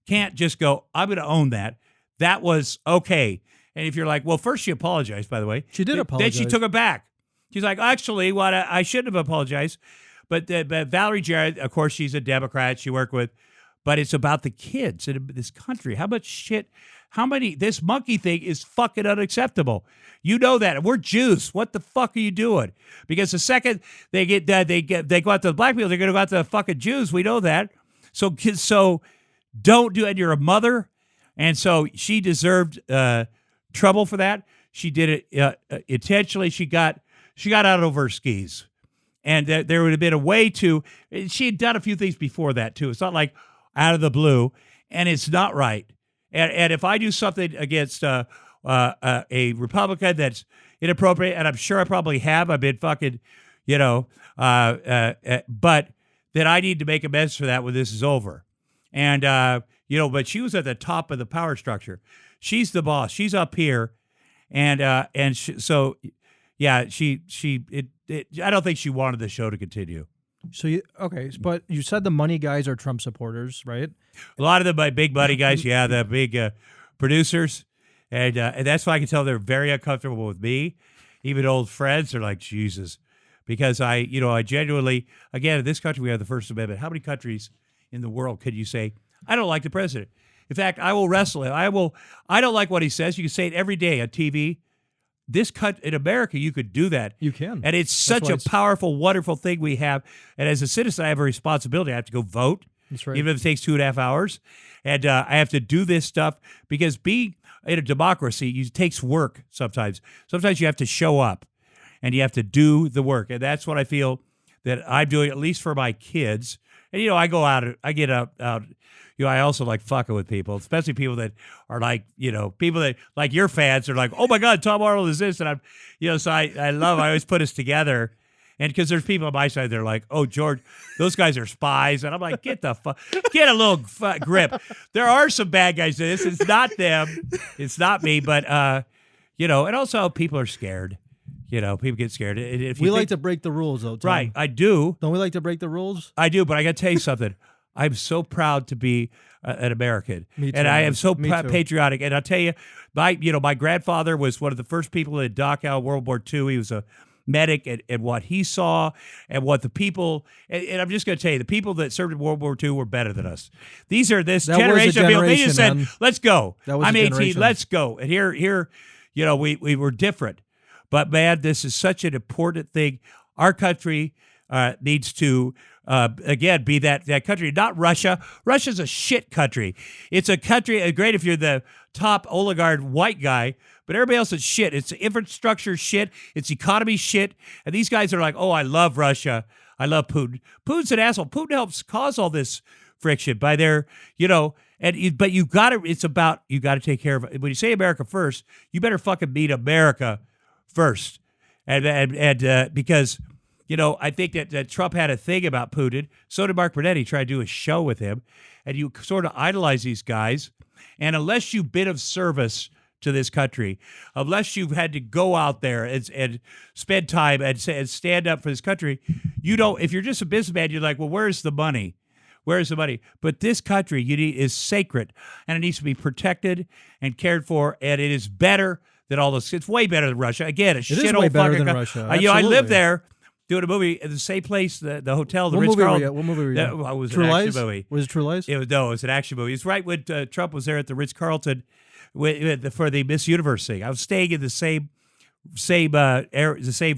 can't just go, I'm going to own that, that was okay. And if you're like, well, first she apologized, by the way. She did apologize. Then she took it back. She's like, actually, I shouldn't have apologized. But Valerie Jarrett, of course, she's a Democrat. She worked with, but it's about the kids in this country. This monkey thing is fucking unacceptable. You know that. We're Jews. What the fuck are you doing? Because the second they go out to the black people, they're going to go out to the fucking Jews. We know that. So don't do it. You're a mother. And so she deserved trouble for that. She did it intentionally. She got out over her skis. And there would have been a way to, she had done a few things before that too. It's not like out of the blue, and it's not right. And if I do something against a Republican that's inappropriate, and I'm sure I probably have, I've been fucking, but then I need to make amends for that when this is over. And, but she was at the top of the power structure. She's the boss. She's up here. And I don't think she wanted the show to continue. So but you said the money guys are Trump supporters, right? A lot of them, big money guys, the big producers, and that's why I can tell they're very uncomfortable with me. Even old friends are like, Jesus, because I genuinely, again, in this country we have the First Amendment. How many countries in the world could you say, I don't like the president? In fact, I will wrestle him. I don't like what he says. You can say it every day on TV. In America, you could do that. You can. And it's such a powerful, wonderful thing we have. And as a citizen, I have a responsibility. I have to go vote. That's right. Even if it takes 2.5 hours. And I have to do this stuff because in a democracy, it takes work sometimes. Sometimes you have to show up and you have to do the work. And that's what I feel that I'm doing, at least for my kids. And, I go out, I get out. I also like fucking with people, especially people that are like, people that like your fans are like, oh my God, Tom Arnold is this. And I'm, so I always put us together. And because there's people on my side, they're like, oh, George, those guys are spies. And I'm like, get a little grip. There are some bad guys in this. It's not them. It's not me. But, and also people are scared. People get scared. We like to break the rules, though, Tom. Right, I do. Don't we like to break the rules? I do, but I got to tell you something. I'm so proud to be an American. Me too, and I am so Me too. patriotic. And I'll tell you, my grandfather was one of the first people in Dachau, World War II. He was a medic, and what he saw and what the people, and I'm just going to tell you, the people that served in World War II were better than us. These are this generation of people. They just said, let's go. I'm 18, let's go. And here, we were different. But, man, this is such an important thing. Our country needs to, again, be that country, not Russia. Russia's a shit country. It's a country, great if you're the top oligarch white guy, but everybody else is shit. It's infrastructure shit. It's economy shit. And these guys are like, oh, I love Russia. I love Putin. Putin's an asshole. Putin helps cause all this friction by their, but you got to take care of it. When you say America first, you better fucking beat America first. And because, I think that Trump had a thing about Putin. So did Mark Burnett. He tried to do a show with him. And you sort of idolize these guys. And unless you've been of service to this country, unless you've had to go out there and spend time and stand up for this country, if you're just a businessman, you're like, well, where's the money? Where's the money? But this country is sacred, and it needs to be protected and cared for, and it is better than all this. It's way better than Russia. Again, it is way better than Russia. I lived there doing a movie at the same place, the hotel, the Ritz-Carlton. What movie were you at? It was True an Lies? action movie. Was it True Lies? It was an action movie. It's right when Trump was there at the Ritz-Carlton for the Miss Universe thing. I was staying in the same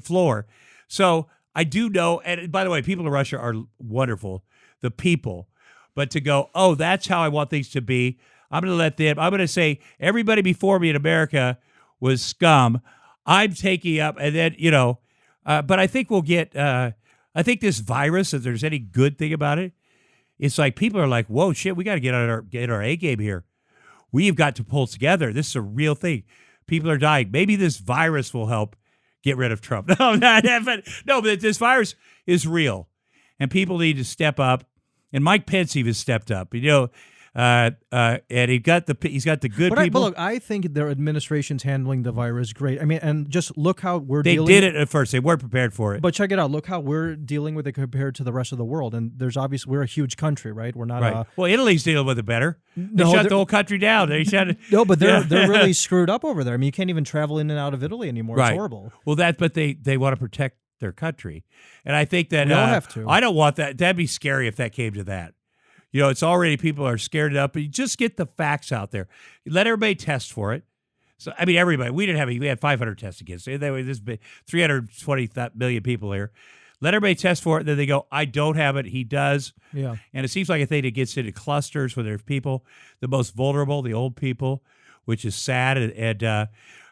floor. So I do know, and by the way, people in Russia are wonderful, the people. But to go, oh, that's how I want things to be. I'm going to say everybody before me in America was scum. I'm taking up, and then, but I think we'll get, I think this virus, if there's any good thing about it, it's like people are like, whoa, shit, we got to get our A game here. We've got to pull together. This is a real thing. People are dying. Maybe this virus will help get rid of Trump. But this virus is real, and people need to step up. And Mike Pence even stepped up. And he's got the good people. But look, I think their administration's handling the virus great. I mean, and just look how they did it at first. They weren't prepared for it. But check it out. Look how we're dealing with it compared to the rest of the world. And there's obviously, we're a huge country, right? We're not. Right. Well, Italy's dealing with it better. They shut the whole country down. They shut. No, but they're really screwed up over there. I mean, you can't even travel in and out of Italy anymore. Right. It's horrible. Well, but they want to protect their country, and I think that we all have to. I don't want that. That'd be scary if that came to that. It's already people are scared up. But you just get the facts out there. Let everybody test for it. So I mean, everybody. We had 500 testing kits. There was this big 320 million people here. Let everybody test for it. Then they go, I don't have it. He does. Yeah. And it seems like a thing that gets into clusters where there's people, the most vulnerable, the old people, which is sad.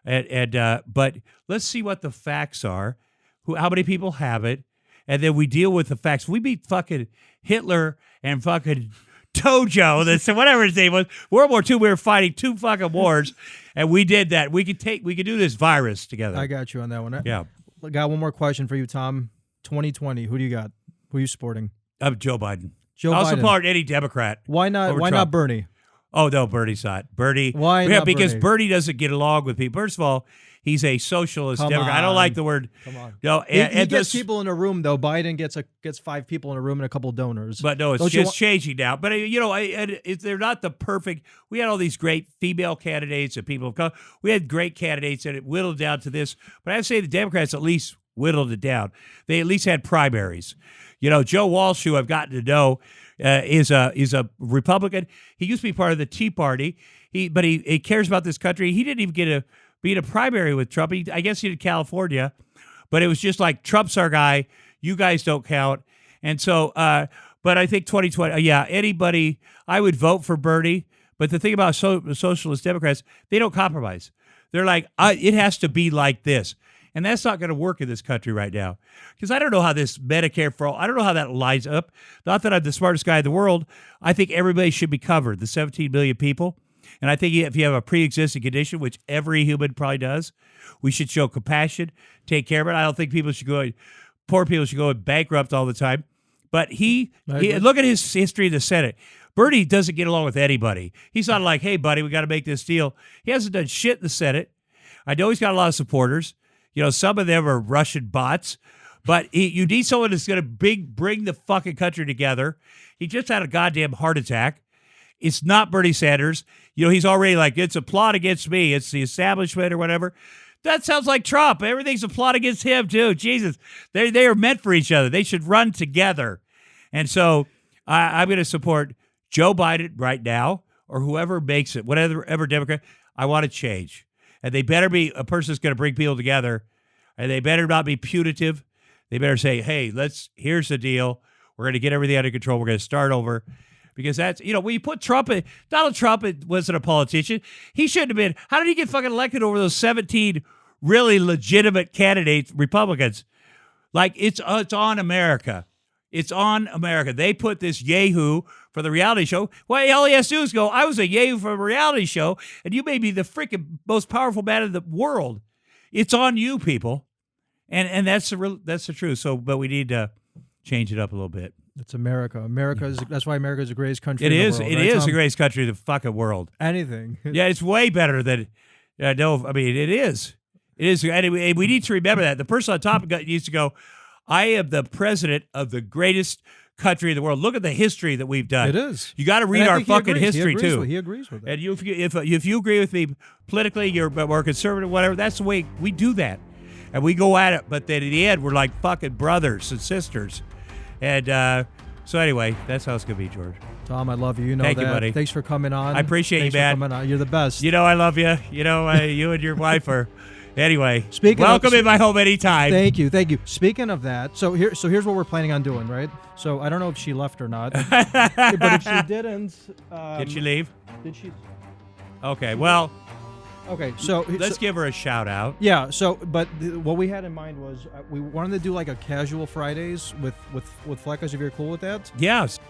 But let's see what the facts are. How many people have it? And then we deal with the facts. We beat fucking Hitler and fucking Tojo, whatever his name was. World War II, we were fighting 2 fucking wars, and we did that. We could do this virus together. I got you on that one. Yeah. Got one more question for you, Tom. 2020, who do you got? Who are you supporting? Joe Biden. I'll support any Democrat. Why not? Why not Bernie? Oh no, Bernie's not. Bernie. Why not? Because Bernie doesn't get along with people. First of all, he's a socialist Democrat. I don't like the word. Come on. No, he gets people in a room though. Biden gets 5 people in a room and a couple of donors. But no, it's just changing now. But they're not the perfect. We had all these great female candidates and people. We had great candidates, and it whittled down to this. But I have to say the Democrats at least whittled it down. They at least had primaries. Joe Walsh, who I've gotten to know, is a Republican. He used to be part of the Tea Party. But he cares about this country. He didn't even get be in a primary with Trump. I guess he did California, but it was just like, Trump's our guy. You guys don't count. And so, but I think 2020, anybody, I would vote for Bernie, But the thing about socialist Democrats, they don't compromise. They're like, it has to be like this. And that's not going to work in this country right now. Because I don't know how this Medicare for all, I don't know how that lines up. Not that I'm the smartest guy in the world. I think everybody should be covered, the 17 million people. And I think if you have a pre-existing condition, which every human probably does, we should show compassion, take care of it. I don't think poor people should go bankrupt all the time. But he look at his history in the Senate. Bernie doesn't get along with anybody. He's not like, hey, buddy, we got to make this deal. He hasn't done shit in the Senate. I know he's got a lot of supporters. You know, some of them are Russian bots. But you need someone that's going to bring the fucking country together. He just had a goddamn heart attack. It's not Bernie Sanders. You know, he's already like, it's a plot against me. It's the establishment or whatever. That sounds like Trump. Everything's a plot against him, too. Jesus. They are meant for each other. They should run together. And so I'm going to support Joe Biden right now, or whoever makes it, whatever Democrat. I want to change. And they better be a person that's going to bring people together. And they better not be punitive. They better say, hey, here's the deal. We're going to get everything under control. We're going to start over. Because that's, you know, when you put Trump in, Donald Trump wasn't a politician. He shouldn't have been. How did he get fucking elected over those 17 really legitimate candidates, Republicans? Like, it's on America. It's on America. They put this yahoo for the reality show. Well, all he has to do is go, I was a yahoo for a reality show, and you may be the freaking most powerful man in the world. It's on you, people. And that's the truth. So, but we need to change it up a little bit. It's America. That's why America is the greatest country in the world. It is the greatest country in the fucking world. Anything. Yeah, it's way better than, it is. It is. And we need to remember that. The person on top used to go, I am the president of the greatest country in the world. Look at the history that we've done. It is. You got to read our fucking history, too. He agrees with that. And if you agree with me politically, you're more conservative, whatever, that's the way we do that. And we go at it. But then in the end, we're like fucking brothers and sisters. And so anyway, that's how it's going to be, George. Tom, I love you. You know Thank that. you, buddy. Thanks for coming on. I appreciate you, man. Thanks for coming on. You're the best. You know I love you. You know, you and your wife are... Anyway, welcome in my home anytime. Thank you. Speaking of that, so here's what we're planning on doing, right? So I don't know if she left or not, but if she didn't, did she leave? Did she? Okay, well, okay. So let's give her a shout out. Yeah. So, but what we had in mind was we wanted to do like a casual Fridays with Fleckas, if you're cool with that. Yes.